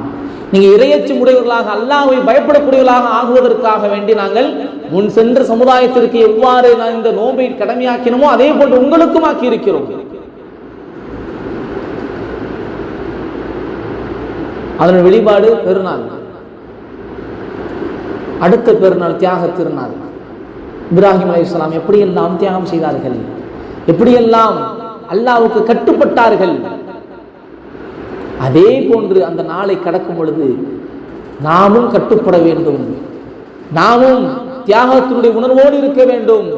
நீங்க இறையச்சம் உடையவர்களாக, அல்லாஹ்வை பயப்படக்கூடியவர்களாக ஆகுவதற்காக வேண்டி நாங்கள் முன் சென்ற சமுதாயத்திற்கு எவ்வாறு நான் இந்த நோன்பை கடமையாக்கினோமோ அதே போன்று உங்களுக்கும் ஆக்கி இருக்கிறோம். அதன் வெளிப்பாடு பெருநாள். அடுத்த பெருநாள் தியாக திருநாள். இப்ராஹிம் அலைஹிஸ்ஸலாம் எப்படியெல்லாம் தியாகம் செய்தார்கள், எப்படியெல்லாம் அல்லாஹ்வுக்கு கட்டுப்பட்டார்கள். அதே போன்று அந்த நாளை கடக்கும் பொழுது நாமும் கட்டுப்பட வேண்டும், நாமும் தியாகத்தினுடைய உணர்வோடு இருக்க வேண்டும்.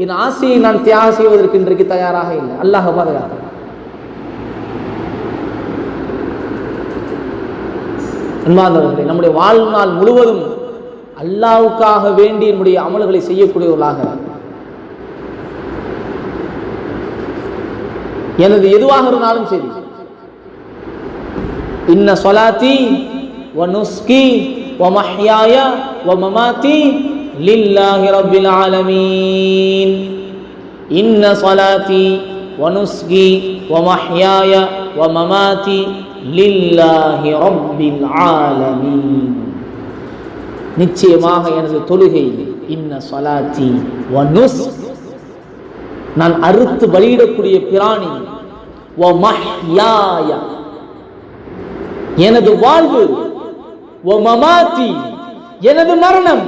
என் ஆசையை நான் தியாகம் செய்வதற்கு இன்றைக்கு தயாராக இல்லை. அல்லாஹ் பாதுகாக்க. அன்பார்ந்தவர்களே, நம்முடைய வாழ்நாள் முழுவதும் அல்லாஹ்வுக்காக வேண்டி என்னுடைய அமல்களை செய்யக்கூடியவர்களாக, எனது எதுவாக இருந்தாலும் சரி, இன்ன ஸலாத்தி வ நுஸ்கி வ மஹ்யாய வ மமாத்தி லில்லாஹி ரப்பில் ஆலமீன். இன்ன ஸலாத்தி வ நுஸ்கி வ மஹ்யாய வ மமாத்தி லில்லாஹி ரப்பில் ஆலமீன். நிச்சயமாக எனது தொழுகை, இன்ன ஸலாத்தி வ நுஸ்க், நான் அறுத்து பலியிடக்கூடிய பிராணி, வ மஹ்யாய, எனது வாழ்வு, வ மமாத்தி, எனது மரணம்,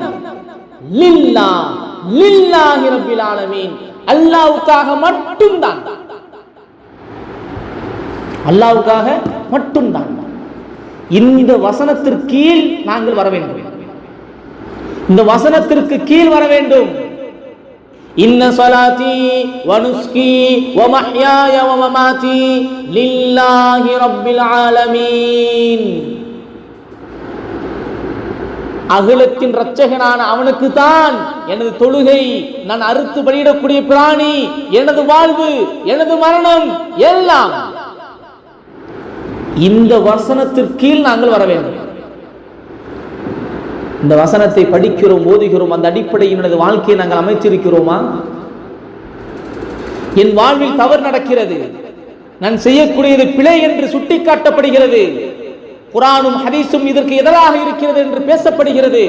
லில்லாஹி ரப்பில் ஆலமீன், அல்லாஹ்வுக்காக மட்டும்தான், அல்லாஹ்வுக்காக மட்டும்தான். இந்த வசனத்திற்கு கீழ் நாங்கள் வர வேண்டும், இந்த வசனத்திற்கு கீழ் வர வேண்டும். இன்ன ஸலாத்தி வ நுஸ்கி வ மஹ்யாய வ மமாத்தி லில்லாஹி ரப்பில் ஆலமீன். அகிலத்தின் இரட்சகனான அவனுக்கு தான் எனது தொழுகை, நான் அறுத்து பலியிடக்கூடிய பிராணி, எனது வாழ்வு, எனது மரணம் எல்லாம். இந்த வசனத்திற்கு கீழ் நாங்கள் வர வேண்டும். இந்த வசனத்தை படிக்கிறோம், ஓதுகிறோம், அந்த அடிப்படையில் எனது வாழ்க்கையை நாங்கள் அமைத்திருக்கிறோமா? என் வாழ்வில் தவறு நடக்கிறது, நான் செய்யக்கூடியது பிழை என்று சுட்டிக்காட்டப்படுகிறது, குர்ஆனும் ஹதீஸும் இதற்கு எதிராக இருக்கிறது என்று பேசப்படுகிறது.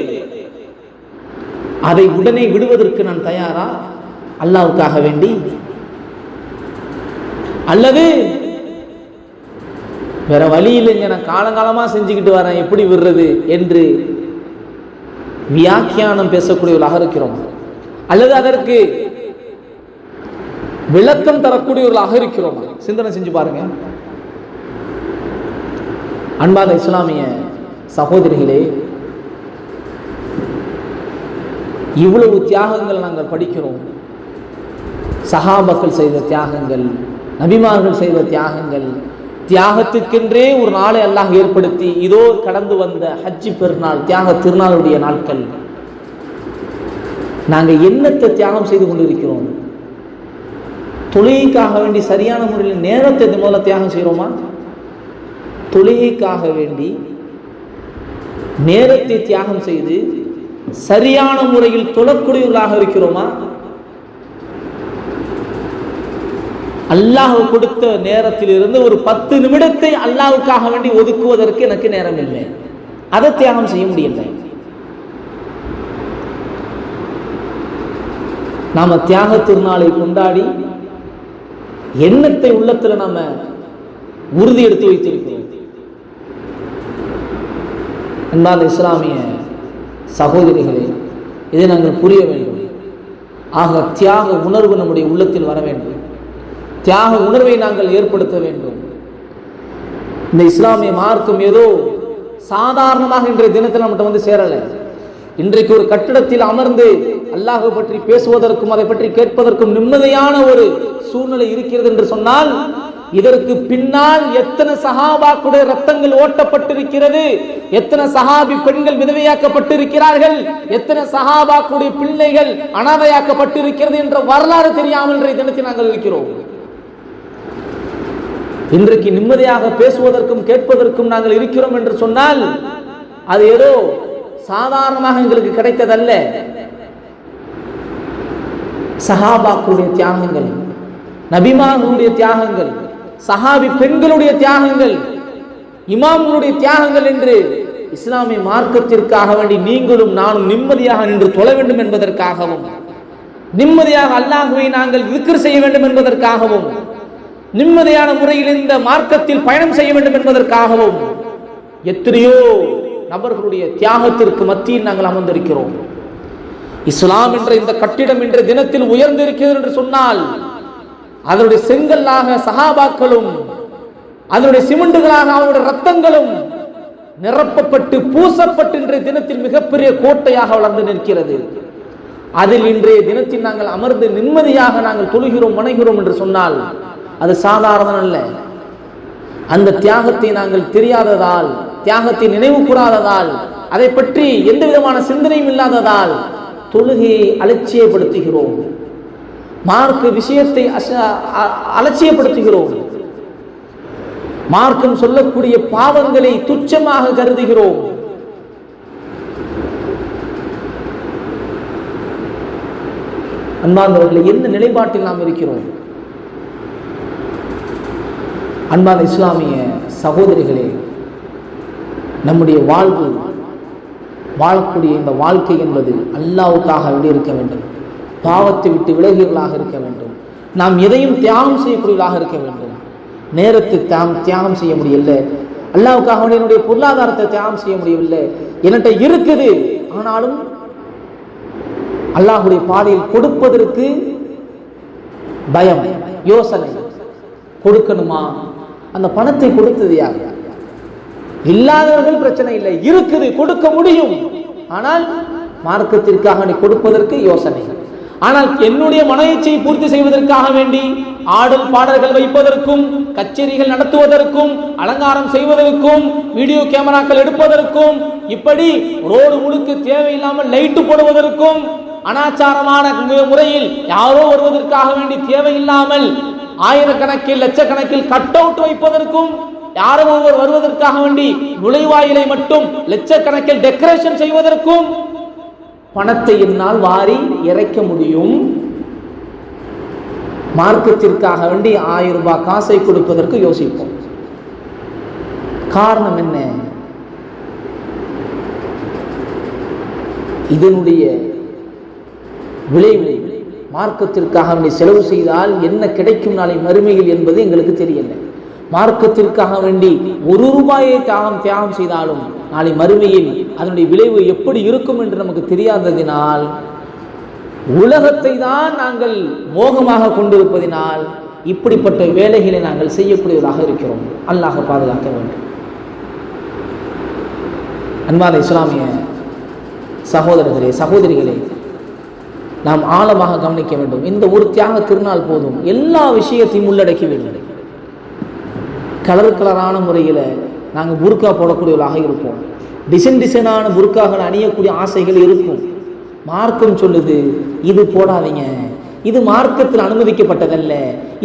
அதை உடனே விடுவதற்கு நான் தயாரா அல்லாஹ்வுக்காக வேண்டி? அல்லது வேற வழி இல்லைங்க, நான் காலங்காலமா செஞ்சுக்கிட்டு வரேன், எப்படி விடுறது என்று வியாக்கியானம் பேசக்கூடியவர்களாக இருக்கிறோம், அல்லது அதற்கு விளக்கம் தரக்கூடியவர்களாக இருக்கிறோம்? சிந்தனை செஞ்சு பாருங்க. அன்பான இஸ்லாமிய சகோதரிகளே, இவ்வளவு தியாகங்கள் நாங்கள் படிக்கிறோம். சஹாபாக்கள் செய்த தியாகங்கள், நபிமார்கள் செய்த தியாகங்கள், தியாகத்துக்கென்றே ஒரு நாளை அல்லாஹ் ஏற்படுத்தி இதோ கடந்து வந்த ஹஜ்ஜி பெருநாள், தியாக திருநாளுடைய நாட்கள். நாங்கள் என்னத்தை தியாகம் செய்து கொண்டிருக்கிறோம்? தொழுகைக்காக வேண்டி சரியான முறையில் நேரத்தை முதல்ல தியாகம் செய்கிறோமா? தொழுகைக்காக வேண்டி நேரத்தை தியாகம் செய்து சரியான முறையில் தொழக்கூடியவர்களாக இருக்கிறோமா? அல்லாஹ் கொடுத்த நேரத்தில் இருந்து ஒரு 10 நிமிடத்தை அல்லாஹ்வுக்காக வேண்டி ஒதுக்குவதற்கு எனக்கு நேரம் இல்லை, அதை தியாகம் செய்ய முடியல. நாம தியாக திருநாளை கொண்டாடி எண்ணத்தை உள்ளத்துல நாம உறுதி எடுத்து வைத்திருக்கிறோம். அன்பான இஸ்லாமிய சகோதரிகளே, இதை நாங்கள் புரிய வேண்டும். ஆக தியாக உணர்வு நம்முடைய உள்ளத்தில் வர வேண்டும், தியாக உணர்வை நாங்கள் ஏற்படுத்த வேண்டும். இந்த இஸ்லாமிய மார்க்கம் ஏதோ சாதாரணமாக இன்றைய தினத்தில் நம்மகிட்ட வந்து சேரலை. இன்றைக்கு ஒரு கட்டிடத்தில் அமர்ந்து அல்லாஹ் பற்றி பேசுவதற்கும் அதை பற்றி கேட்பதற்கும் நிம்மதியான ஒரு சூழ்நிலை இருக்கிறது என்று சொன்னால், இதற்கு பின்னால் எத்தனை சஹாபாக்களுடைய ரத்தங்கள் ஓட்டப்பட்டிருக்கிறது, எத்தனை சஹாபி பெண்கள் விதவையாக்கப்பட்டிருக்கிறார்கள், எத்தனை சஹாபாக்களுடைய பிள்ளைகள் அனாதையாக்கப்பட்டிருக்கிறது என்ற வரலாறு தெரியாமல் இன்றைய தினத்தில் நாங்கள் இருக்கிறோம். இன்றைக்கு நிம்மதியாக பேசுவதற்கும் கேட்பதற்கும் நாங்கள் இருக்கிறோம் என்று சொன்னால் அது ஏதோ சாதாரணமாக எங்களுக்கு கிடைத்ததல்ல. சஹாபாக்களுடைய தியாகங்கள், நபிமார்களுடைய தியாகங்கள், சஹாபி பெண்களுடைய தியாகங்கள், இமாம்களுடைய தியாகங்கள் என்று இஸ்லாமிய மார்க்கத்திற்காக வேண்டி நீங்களும் நானும் நிம்மதியாக நின்று தொழ வேண்டும் என்பதற்காகவும், நிம்மதியாக அல்லாஹ்வை நாங்கள் விக்ர் செய்ய வேண்டும் என்பதற்காகவும், நிம்மதியான முறையில் இந்த மார்க்கத்தில் பயணம் செய்ய வேண்டும் என்பதற்காகவும் எத்தனையோ நபர்களுடைய தியாகத்திற்கு மத்தியில் நாங்கள் அமர்ந்திருக்கிறோம். இஸ்லாம் என்ற இந்த கட்டிடம் என்ற தினத்தில் உயர்ந்திருக்கிறது என்று சொன்னால் அதனுடைய செங்கல்லாக சஹாபாக்களும் அதனுடைய சிமெண்டுகளாக அவருடைய ரத்தங்களும் நிரப்பப்பட்டு பூசப்பட்டு இன்றைய தினத்தில் மிகப்பெரிய கோட்டையாக வளர்ந்து நிற்கிறது. அதில் இன்றைய தினத்தில் நாங்கள் அமர்ந்து நிம்மதியாக நாங்கள் தொழுகிறோம் வணங்குகிறோம் என்று சொன்னால் அது சாதாரணம் அல்ல. அந்த தியாகத்தை நாங்கள் தெரியாததால், தியாகத்தை நினைவு கூறாததால், அதை பற்றி எந்த விதமான சிந்தனையும் இல்லாததால் தொழுகையை அலட்சியப்படுத்துகிறோம், மார்க்க விஷயத்தை அலட்சியப்படுத்துகிறோம், மார்க்கம் சொல்லக்கூடிய பாவங்களை துச்சமாக கருதுகிறோம். அன்பார்ந்தவர்களே, எந்த நிலைப்பாட்டில் நாம் இருக்கிறோம்? அன்பான இஸ்லாமிய சகோதரிகளே, நம்முடைய வாழ்வு வாழக்கூடிய இந்த வாழ்க்கை என்பது அல்லாஹ்வுக்காக வேண்டி இருக்க வேண்டும். பாவத்தை விட்டு விலகியவர்களாக இருக்க வேண்டும். நாம் எதையும் தியாகம் செய்யக்கூடியவர்களாக இருக்க வேண்டும். நேரத்தை தியாகம் செய்ய முடியல, அல்லாஹ்வுக்காக வேண்டி என்னுடைய பொருளாதாரத்தை தியாகம் செய்ய முடியவில்லை, என்கிட்ட இருக்குது, ஆனாலும் அல்லாஹ்வுடைய பாதையில் கொடுப்பதற்கு பயம், யோசனை. கொடுக்கணுமா? அந்த பணத்தை கொடுத்தது யார்? இல்லாதவர்கள் பிரச்சனை இல்லை, இருக்குது, கொடுக்க முடியும். ஆனால் மார்க்கத்திற்காக நீ கொடுப்பதற்கு யோசனை. ஆனால் என்னுடைய மன இச்சையை பூர்த்தி செய்வதற்காக வேண்டி ஆடல் பாடல்கள் வைப்பதற்கும், கச்சேரிகள் நடத்துவதற்கும், அலங்காரம் செய்வதற்கும், வீடியோ கேமராக்கள் எடுப்பதற்கும், இப்படி ரோடு முழுக்க தேவையில்லாமல் லைட்டு போடுவதற்கும், அனாச்சாரமான முறையில் யாரோ வருவதற்காக வேண்டி தேவையில்லாமல் ஆயிரக்கணக்கில் லட்சக்கணக்கில் கட் அவுட் வைப்பதற்கும், யாரும் ஒருவர் வருவதற்காக வேண்டி நுழைவாயிலை மட்டும் லட்சக்கணக்கில் டெக்கரேஷன் செய்வதற்கும் பணத்தை என்னால் வாரி இறைக்க முடியும். மார்க்கத்திற்காக வேண்டி 1000 ரூபாய் காசை கொடுப்பதற்கு யோசிப்போம். காரணம் என்ன? இதனுடைய விளைவு மார்க்கத்திற்காக வேண்டி செலவு செய்தால் என்ன கிடைக்கும் நாளை மறுமையில் என்பது எங்களுக்கு தெரியல. மார்க்கத்திற்காக வேண்டி 1 ரூபாயை தியாகம் செய்தாலும் நாளை மறுமையில் அதனுடைய விளைவு எப்படி இருக்கும் என்று நமக்கு தெரியாததினால், உலகத்தை தான் நாங்கள் மோகமாக கொண்டிருப்பதினால் இப்படிப்பட்ட வேலைகளை நாங்கள் செய்யக்கூடியவர்களாக இருக்கிறோம். அல்லாஹ் பாதுகாக்க வேண்டும். அன்பான இஸ்லாமிய சகோதரர்களே, சகோதரிகளே, நாம் ஆழமாக கவனிக்க வேண்டும். இந்த ஒரு தியாக திருநாள் போதும் எல்லா விஷயத்தையும் உள்ளடக்கி வேண்டும். கலரான முறையில் நாங்கள் புர்கா போடக்கூடியவர்களாக இருப்போம். டிசைனான புர்காக்கள் அணியக்கூடிய ஆசைகள் இருக்கும். மார்க்கம் சொல்லுது, இது போடாதீங்க, இது மார்க்கத்தில் அனுமதிக்கப்பட்டதல்ல,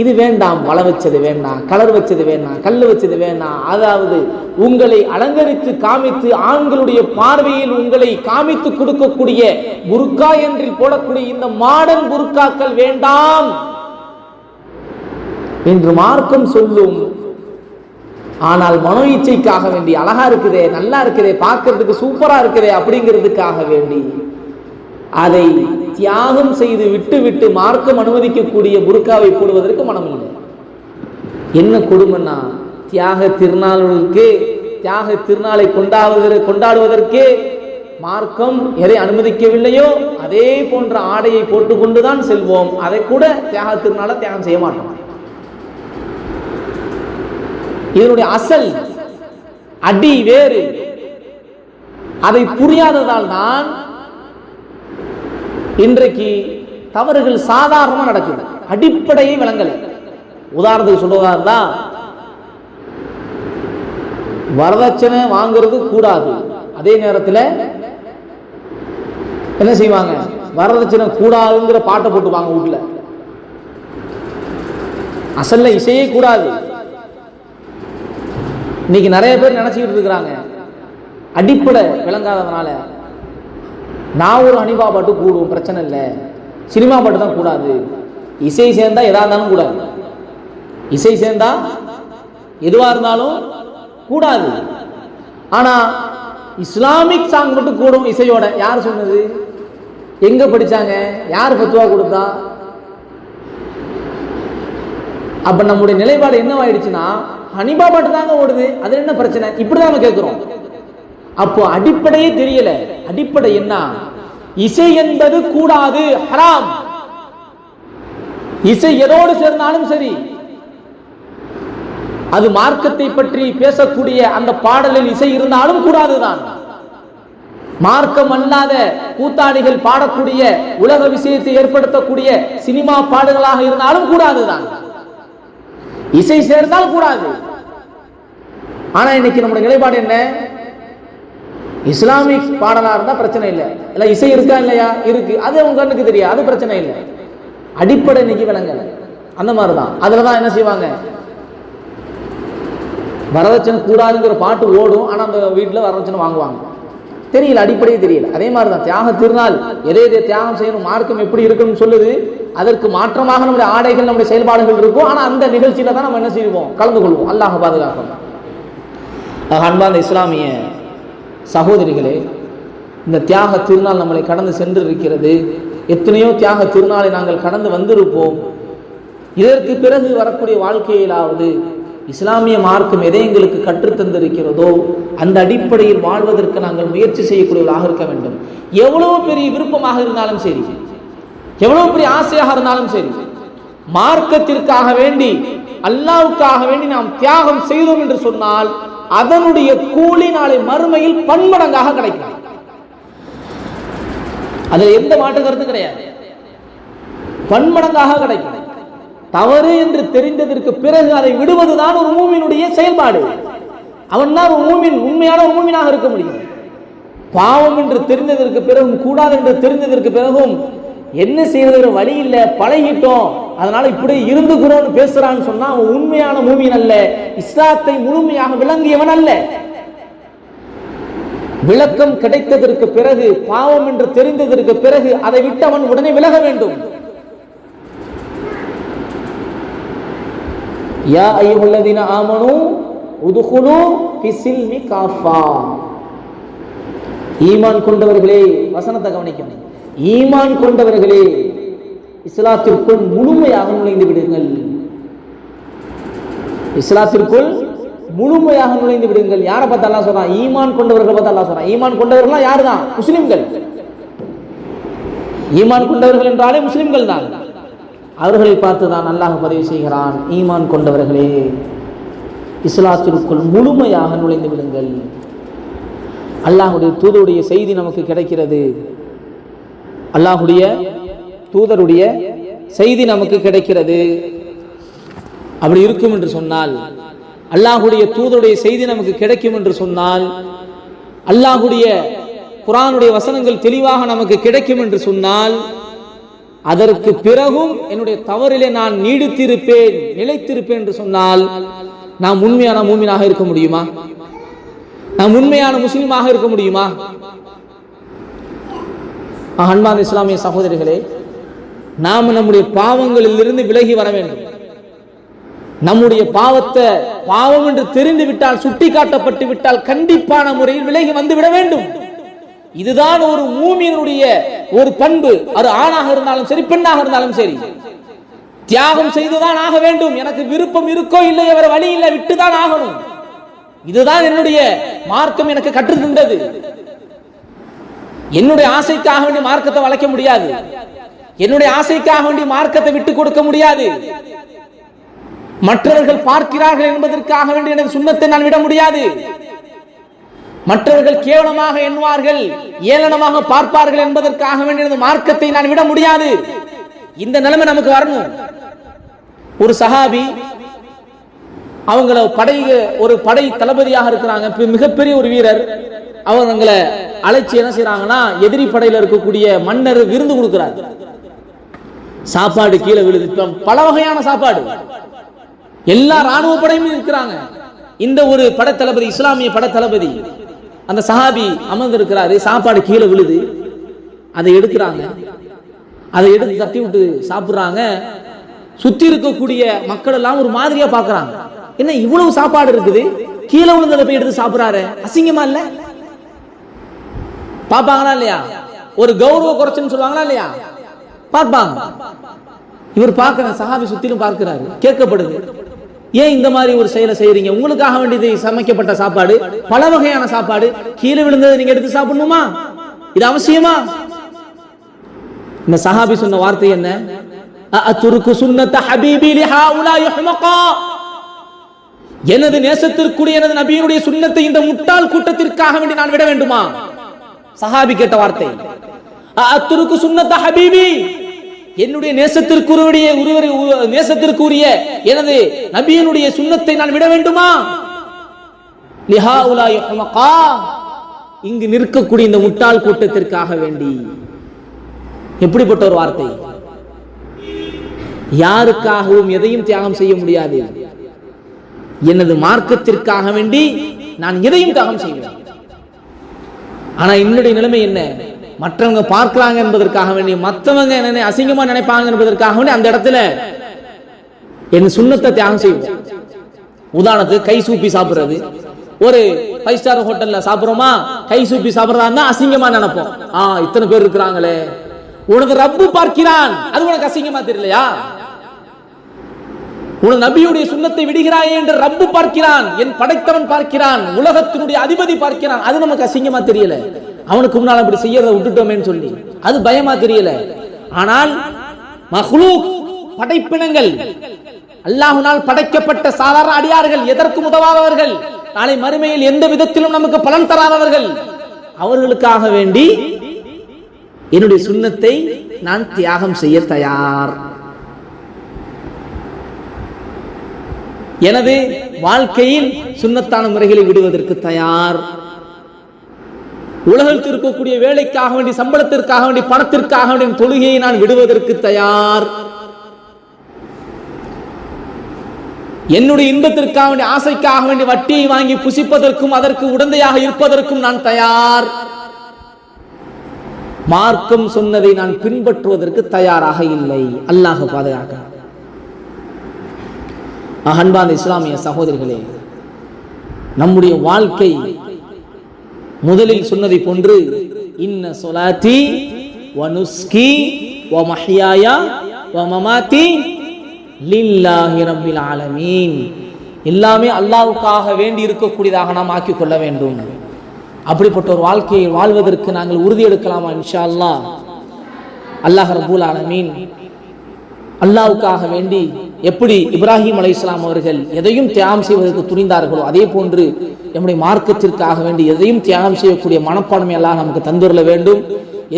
இது வேண்டாம், வள வச்சது வேண்டாம், கலர் வச்சது வேண்டாம், கல் வச்சது வேண்டாம். அதாவது உங்களை அலங்கரித்து காமித்து ஆண்களுடைய பார்வையில் உங்களை காமித்து கொடுக்கக்கூடிய புர்கா என்று போடக்கூடிய இந்த மாடர்ன் புர்காக்கள் வேண்டாம் என்று மார்க்கம் சொல்லும். ஆனால் மனோ இச்சைக்காக வேண்டி அழகா இருக்குதே, நல்லா இருக்குதே, பார்க்கறதுக்கு சூப்பரா இருக்குதே அப்படிங்கிறதுக்காக வேண்டி அதை தியாகம் செய்து விட்டு மார்க்கம் அனுமதிக்கக்கூடிய புர்காவை போடுவதற்கு மனம் இல்லை. என்ன கொடுமைன்னா, தியாக திருநாளை கொண்டாடுவதற்கே மார்க்கம் எதை அனுமதிக்கவில்லையோ அதே போன்ற ஆடையை போட்டுக்கொண்டுதான் செல்வோம். அதை கூட தியாக திருநாளை தியாகம் செய்ய மாட்டோம். இதனுடைய அசல் அடி வேறு. அதை புரியாததால் தான் இன்றைக்கு தவறுகள் சாதாரணமா நடக்குது. அடிப்படையை விளங்கல. உதாரணத்துக்கு சொல்றதா இருந்தா, வரதட்சணை வாங்குறது கூடாது, அதே நேரத்தில் என்ன செய்வாங்க, வரதட்சணை கூடாதுங்கிற பாட்டை போட்டுவாங்க வீட்டுல. அசல்ல இசையே கூடாது. இன்னைக்கு நிறைய பேர் நினைச்சுக்கிட்டு இருக்கிறாங்க, அடிப்படை விளங்காததுனால நான் ஒரு அனிபா பாட்டு கூடுவோம், பிரச்சனை இல்லை, சினிமா பாட்டு தான் கூடாது, இசை சேர்ந்தா எதா இருந்தாலும் கூடாது, இசை சேர்ந்தா எதுவா இருந்தாலும் கூடாது. ஆனா இஸ்லாமிக் சாங் மட்டும் கூடும் இசையோட. யார் சொன்னது? எங்க படிச்சாங்க? யார் பத்துவா கொடுத்தா? அப்ப நம்முடைய நிலைப்பாடு என்னவாயிடுச்சுன்னா, ஹனீபா பாட்டு தாங்க ஓடுது, அது என்ன பிரச்சனை, இப்படிதான் நம்ம கேட்கிறோம். அப்போ அடிப்படையே தெரியல. அடிப்படை என்ன? இசை என்பது கூடாது, ஹராம். இசை எதோடு சேர்ந்தாலும் சரி, அது மார்க்கத்தை பற்றி பேசக்கூடிய அந்த பாடலில் இசை இருந்தாலும் கூடாதுதான். மார்க்கம் அல்லாத கூத்தாடிகள் பாடக்கூடிய, உலக விஷயத்தை ஏற்படுத்தக்கூடிய சினிமா பாடல்களாக இருந்தாலும் கூடாதுதான். இசை சேர்ந்தால் கூடாது. ஆனா இன்னைக்கு நம்முடைய நிலைப்பாடு என்ன? இஸ்லாமிக் பாடலா இருந்தா பிரச்சனை இல்லை, இல்ல இசை இருக்கா இல்லையா, இருக்கு, அது உங்க கண்ணுக்கு தெரியாது, அது பிரச்சனை இல்லை. அடிப்படை இன்னைக்கு விளங்கல. அந்த மாதிரிதான் அதுலதான் என்ன செய்வாங்க, வரதட்சணை கூடாதுங்கிற பாட்டு ஓடும், ஆனா அந்த வீட்டுல வரதட்சணை வாங்குவாங்க. தெரியல, அடிப்படையே தெரியல. அதே மாதிரிதான் தியாக திருநாள், எதை எதை தியாகம் செய்யணும், மார்க்கம் எப்படி இருக்குன்னு சொல்லுது. அதற்கு மாற்றமாக நம்முடைய ஆடைகள், நம்முடைய செயல்பாடுகள் இருக்கும். ஆனா அந்த நிகழ்ச்சியில தான் நம்ம என்ன செய்வோம், கலந்து கொள்வோம். அல்லாஹ் பாதுகாக்கணும். அன்பார்ந்த இஸ்லாமிய சகோதரிகளே, இந்த தியாக திருநாள் நம்மளை கடந்து சென்று இருக்கிறது. எத்தனையோ தியாக திருநாளை நாங்கள் கடந்து வந்திருப்போம். இதற்கு பிறகு வரக்கூடிய வாழ்க்கையிலாவது இஸ்லாமிய மார்க்கம் எதை எங்களுக்கு கற்றுத்தந்திருக்கிறதோ அந்த அடிப்படையில் வாழ்வதற்கு நாங்கள் முயற்சி செய்யக்கூடியவர்களாக இருக்க வேண்டும். எவ்வளவு பெரிய விருப்பமாக இருந்தாலும் சரி, எவ்வளவு பெரிய ஆசையாக இருந்தாலும் சரி, மார்க்கத்திற்காக வேண்டி, அல்லாஹ்வுக்காக வேண்டி நாம் தியாகம் செய்தோம் என்று சொன்னால் அதனுடைய கூலி நாளை மறுமையில் பன்மடங்காக கிடைக்கும். அதில் எந்த மாற்று கருத்து கிடையாது. பன்மடங்காக கிடைக்கும். தவறு என்று தெரிந்ததற்கு பிறகு அதை விடுவதுதான் ஒரு மூமினுடைய செயல்பாடு. அவன் தான் ஒரு மூமின், உண்மையான ஒரு மூமினாக இருக்க முடியும். பாவம் என்று தெரிந்ததற்கு பிறகும், கூடாது என்று தெரிந்ததற்கு பிறகும் என்ன செய்யறது வழி இல்லை, பழகிட்டோம், அதனால இப்படி இருந்துக்கிறோம்னு பேசுறான்னு சொன்னா அவன் உண்மையான மூமின் அல்ல, இஸ்லாத்தை முழுமையாக விளங்கியவன் அல்ல. விளக்கம் கிடைத்ததற்கு பிறகு, பாவம் என்று தெரிந்ததற்கு பிறகு அதை விட்டு அவன் உடனே விலக வேண்டும். யா அய்யுஹல்லதீன ஆமனூ உதுகுலூ ஃபிஸ்ஸில்மி காஃபா. ஈமான் கொண்டவர்களே, வசனத்தை கவனிக்கணும். ஈமான் கொண்டவர்களே, இஸ்லாத்திற்குள் முழுமையாக நுழைந்து விடுங்கள். இஸ்லாத்திற்குள் முழுமையாக நுழைந்து விடுங்கள். யாரை பார்த்து அல்லாஹ் சொல்றான்? ஈமான் கொண்டவர்களை பார்த்து அல்லாஹ் சொல்றான். ஈமான் கொண்டவர்கள் யாருதான்? முஸ்லிம்கள். ஈமான் கொண்டவர்கள் என்றாலே முஸ்லிம்கள் தான். அவர்களை பார்த்துதான் அல்லாஹ் பதிவு செய்கிறான், ஈமான் கொண்டவர்களே இஸ்லாத்திற்குள் முழுமையாக நுழைந்து விடுங்கள். அல்லாஹுடைய தூதருடைய செய்தி நமக்கு கிடைக்கிறது. அல்லாஹுடைய தூதருடைய செய்தி நமக்கு கிடைக்கிறது. அப்படி இருக்கும் என்று சொன்னால், அல்லாஹுடைய தூதருடைய செய்தி நமக்கு கிடைக்கும் என்று சொன்னால், அல்லாஹுடைய குர்ஆனுடைய வசனங்கள் தெளிவாக நமக்கு கிடைக்கும் என்று சொன்னால், அதற்கு பிறகும் என்னுடைய தவறிலே நான் நீடித்திருப்பேன், நிலைத்திருப்பேன் என்று சொன்னால் நாம் உண்மையான மூமினாக இருக்க முடியுமா? நாம் உண்மையான முஸ்லிமாக இருக்க முடியுமா? அன்பான இஸ்லாமிய சகோதரிகளே, நாம் நம்முடைய பாவங்களில் இருந்து விலகி வர வேண்டும். நம்முடைய பாவத்தை பாவம் என்று தெரிந்து விட்டால், சுட்டி காட்டப்பட்டு விட்டால் கண்டிப்பான முறையில் விலகி வந்து விட வேண்டும். இதுதான் ஒரு மூமியினுடைய ஒரு பண்பு. அது ஆணாக இருந்தாலும் சரி, பெண்ணாக இருந்தாலும் சரி, தியாகம் செய்துதான் ஆக வேண்டும். எனக்கு விருப்பம் இருக்கோ இல்லையோ வேற வழி இல்லை, விட்டுதான் ஆகணும். இதுதான் என்னுடைய மார்க்கம் எனக்கு கற்றுத் தந்தது. என்னுடைய ஆசைக்காக வேண்டி மார்க்கத்தை வளைக்க முடியாது. என்னுடைய ஆசைக்காக வேண்டி மார்க்கத்தை விட்டு கொடுக்க முடியாது. மற்றவர்கள் பார்க்கிறார்கள் என்பதற்காக வேண்டி எனது சுன்னத்தை நான் விட முடியாது. மற்றவர்கள் கேவலமாக எண்ணுவார்கள், ஏளனமாக பார்ப்பார்கள் என்பதற்காக வேண்டிய மார்க்கத்தை நான் விட முடியாது. இந்த நிலைமை நமக்கு வரணும். ஒரு சஹாபி, அவங்கள ஒரு படை தளபதியாக இருக்கிறாங்க, மிகப்பெரிய ஒரு வீரர். அவங்களை அழைச்சி என்ன செய்யறாங்கன்னா, எதிரி படையில இருக்கக்கூடிய மன்னர் விருந்து கொடுக்கிறார். சாப்பாடு கீழே விழுது, பல வகையான சாப்பாடு, எல்லா ராணுவ படையும் இருக்கிறாங்க. இந்த ஒரு படைத்தளபதி, இஸ்லாமிய படைத்தளபதி, அந்த சஹாபி அமர்ந்து இருக்கிறாரு. சாப்பாடு கீழே விழுது, அதை எடுக்கிறாங்க, அதை எடுத்து தட்டி விட்டு சாப்பிடுறாங்க. சுத்தி இருக்கக்கூடிய மக்கள் எல்லாம் ஒரு மாதிரியா பாக்குறாங்க. என்ன இவ்வளவு சாப்பாடு இருக்குது, கீழே விழுந்ததை போய் எடுத்து சாப்பிடுறாரு, அசிங்கமா இல்ல? பாப்பாங்களா இல்லையா? ஒரு கௌரவ குறைச்சுன்னு சொல்லுவாங்களா இல்லையா? பார்ப்பாங்க. இவர் பார்க்கிற சஹாபி சுத்திலும் பார்க்கிறாரு. கேட்கப்படுது, ஏன் இந்த மாதிரி ஒரு செயலை செய்யறீங்க? உங்களுக்காக வேண்டியது சமைக்கப்பட்ட சாப்பாடு, பல வகையான சாப்பாடு, கீழே விழுந்ததை நீங்க எடுத்து சாப்பிடணுமா? இது அவசியமா? இந்த சஹாபி சொன்ன வார்த்தை என்ன? அத்துருக்கு சுன்னத ஹபீபி லிஹாஉலாஇ ஹுமகா, எனது நேசத்திற்குரிய எனது நபியினுடைய சுன்னத்தை இந்த முட்டாள் கூட்டத்திற்காக வேண்டி நான் விட வேண்டுமா? சஹாபி கேட்ட வார்த்தை. அத்துருக்கு சுன்னத ஹபீபி, என்னுடைய நேசத்திற்குரிய எனது நபியினுடைய சுன்னத்தை நான் விட வேண்டுமா? லிஹாஉலாஇ ஹுமகா, இங்கு நிற்கக்கூடிய இந்த முட்டாள் கூட்டத்திற்காக வேண்டி. எப்படிப்பட்ட ஒரு வார்த்தை! யாருக்காகவும் எதையும் தியாகம் செய்ய முடியாது. எனது மார்க்கத்திற்காக வேண்டி நான் எதையும் தியாகம் செய்வேன். ஆனா என்னுடைய நிலைமை என்ன? மற்றவங்க பார்க்கிறாங்க என்பதற்காக வேண்டி, மற்றவங்க என்ன அசிங்கமா நினைப்பாங்க என்பதற்காக வேண்டி அந்த இடத்துல என் சுன்னத்தை தியாகம் செய்வோம். உதாரணத்துக்கு கை சூப்பி சாப்பிடுறது. ஒரு 5 ஸ்டார் ஹோட்டல்ல சாப்பிடுறோமா, கை சூப்பி சாப்பிடுறதா அசிங்கமா நினைப்போம். இத்தனை பேர் இருக்கிறாங்களே, உனக்கு ரப்பு பார்க்கிறான், அது உனக்கு அசிங்கமா தெரியலையா? உன் நபியுடைய சுன்னத்தை விடுகிறாயே என்று ரப்பு பார்க்கிறான், என் படைத்தவன் பார்க்கிறான், உலகத்தினுடைய அதிபதி பார்க்கிறான், அது நமக்கு அசிங்கமா தெரியல. அவனுக்கு முன்னால் அப்படி செய்யறதை விட்டுட்டோமேன்னு சொல்லி அது பயமா தெரியல. ஆனால் மஹ்லூக், படைப்பினங்கள், அல்லாஹ்வினால் படைக்கப்பட்ட சாதாரண அடியார்கள், எதற்கும் உதவாதவர்கள், நாளை மறுமையில் எந்த விதத்திலும் நமக்கு பலன் தராதவர்கள், அவர்களுக்காக வேண்டி என்னுடைய சுன்னத்தை நான் தியாகம் செய்ய தயார். எனது வாழ்க்கையில் சுன்னத்தான முறைகளை விடுவதற்கு தயார். உலகத்தில் இருக்கக்கூடிய வேலைக்காக வேண்டி, சம்பளத்திற்காக வேண்டி, பணத்திற்காக வேண்டிய தொழுகையை நான் விடுவதற்கு தயார். என்னுடைய இன்பத்திற்காக வேண்டிய, ஆசைக்காக வேண்டி வட்டியை வாங்கி புசிப்பதற்கும் அதற்கு உடந்தையாக இருப்பதற்கும் நான் தயார். மார்க்கம் சொன்னதை நான் பின்பற்றுவதற்கு தயாராக இல்லை. அல்லாஹ் பாதுகாக்க. அன்பான இஸ்லாமிய சகோதரிகளே, நம்முடைய வாழ்க்கை முதலில் சொன்னதை போன்று இன்ன ஸலாத்தி வ நுஸ்கி வ மஹ்யாயா வ மமாத்தி லில்லாஹி ரப்பில் ஆலமீன், எல்லாமே அல்லாஹ்வுக்காக வேண்டி இருக்கக்கூடியதாக நாம் ஆக்கிக் கொள்ள வேண்டும். அப்படிப்பட்ட ஒரு வாழ்க்கையை வாழ்வதற்கு நாங்கள் உறுதி எடுக்கலாமா? இன்ஷா அல்லாஹ். அல்லாஹ் ரப்பல் ஆலமீன் அல்லாஹ்வுக்காக வேண்டி எப்படி இப்ராஹிம் அலைஹிஸ்ஸலாம் அவர்கள் எதையும் தியாகம் செய்வதற்கு துணிந்தார்களோ, அதே போன்று நம்முடைய மார்க்கத்திற்காக வேண்டி எதையும் தியாகம் செய்யக்கூடிய மனப்பான்மை எல்லாம் நமக்கு தந்துள்ள வேண்டும்.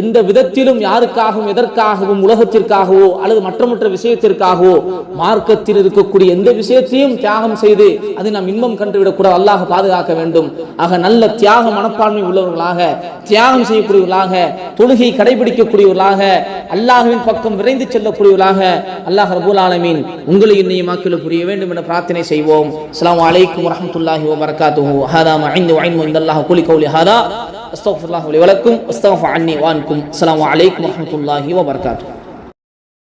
எந்த விதத்திலும் யாருக்காகவும் எதற்காகவும் உலகத்திற்காகவோ அல்லது மற்ற விஷயத்திற்காகவோ மார்க்கத்தில் இருக்கக்கூடிய எந்த விஷயத்தையும் தியாகம் செய்து அது நாம் இன்பம் கண்டுவிடக்கூடாது. அல்லாஹ் பாதுகாக்க வேண்டும். ஆக நல்ல தியாக மனப்பான்மை உள்ளவர்களாக, தியாகம் செய்யக்கூடியவர்களாக, தொழுகை கடைபிடிக்கக்கூடியவர்களாக, அல்லாஹ்வின் பக்கம் விரைந்து செல்லக்கூடியவர்களாக அல்லாஹ் ரப்பல் ஆலமீன் உங்களை என்னையும் ஆக்கில் புரிய வேண்டும் என பிரார்த்தனை செய்வோம். அஸ்ஸலாமு அலைக்கும் வரஹ்மத்துல்லாஹி வபரகாத்துஹு. ஹாதா மா இன்தி வ இல்மு இன்தல்லாஹ் குலி கௌலி ஹாதா அஸ்தக்ஃபிருல்லாஹ் லி வ லக்கும் வஸ்தக்ஃபிரு அன்னி வ அன்கும். அஸ்ஸலாமு அலைக்கும் வரஹ்மத்துல்லாஹி வபரகாத்துஹு.